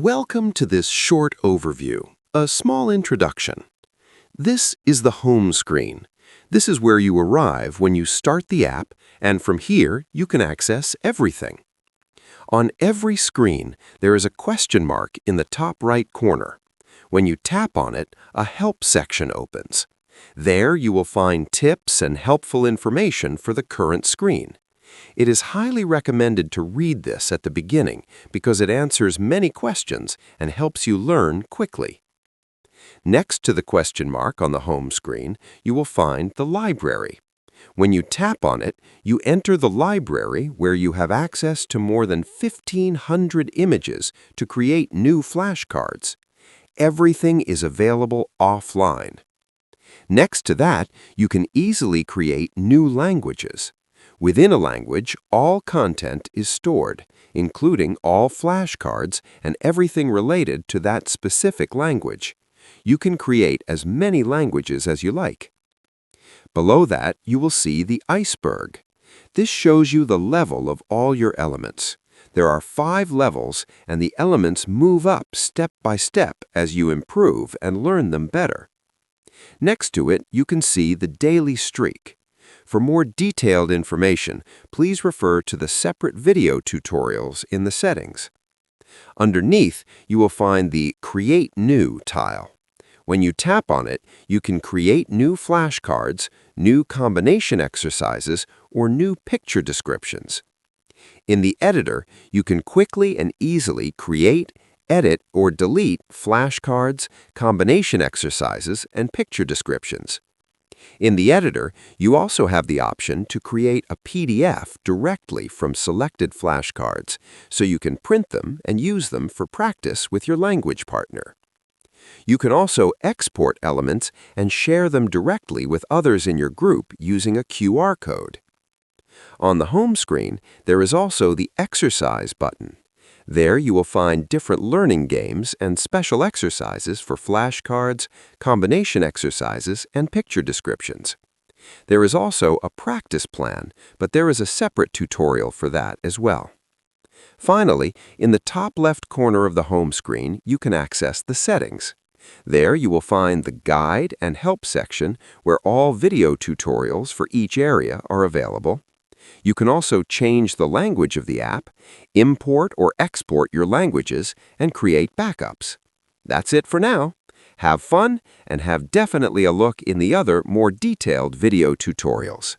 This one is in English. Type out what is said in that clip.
Welcome to this short overview, a small introduction. This is the home screen. This is where you arrive when you start the app, and from here you can access everything. On every screen, there is a question mark in the top right corner. When you tap on it, a Help section opens. There you will find tips and helpful information for the current screen. It is highly recommended to read this at the beginning because it answers many questions and helps you learn quickly. Next to the question mark on the home screen, you will find the library. When you tap on it, you enter the library where you have access to more than 1,500 images to create new flashcards. Everything is available offline. Next to that, you can easily create new languages. Within a language, all content is stored, including all flashcards and everything related to that specific language. You can create as many languages as you like. Below that, you will see the iceberg. This shows you the level of all your elements. There are 5 levels, and the elements move up step by step as you improve and learn them better. Next to it, you can see the daily streak. For more detailed information, please refer to the separate video tutorials in the settings. Underneath, you will find the Create New tile. When you tap on it, you can create new flashcards, new combination exercises, or new picture descriptions. In the editor, you can quickly and easily create, edit, or delete flashcards, combination exercises, and picture descriptions. In the editor, you also have the option to create a PDF directly from selected flashcards, so you can print them and use them for practice with your language partner. You can also export elements and share them directly with others in your group using a QR code. On the home screen, there is also the Exercise button. There you will find different learning games and special exercises for flashcards, combination exercises, and picture descriptions. There is also a practice plan, but there is a separate tutorial for that as well. Finally, in the top left corner of the home screen, you can access the settings. There you will find the Guide and Help section where all video tutorials for each area are available. You can also change the language of the app, import or export your languages, and create backups. That's it for now. Have fun and have definitely a look in the other more detailed video tutorials.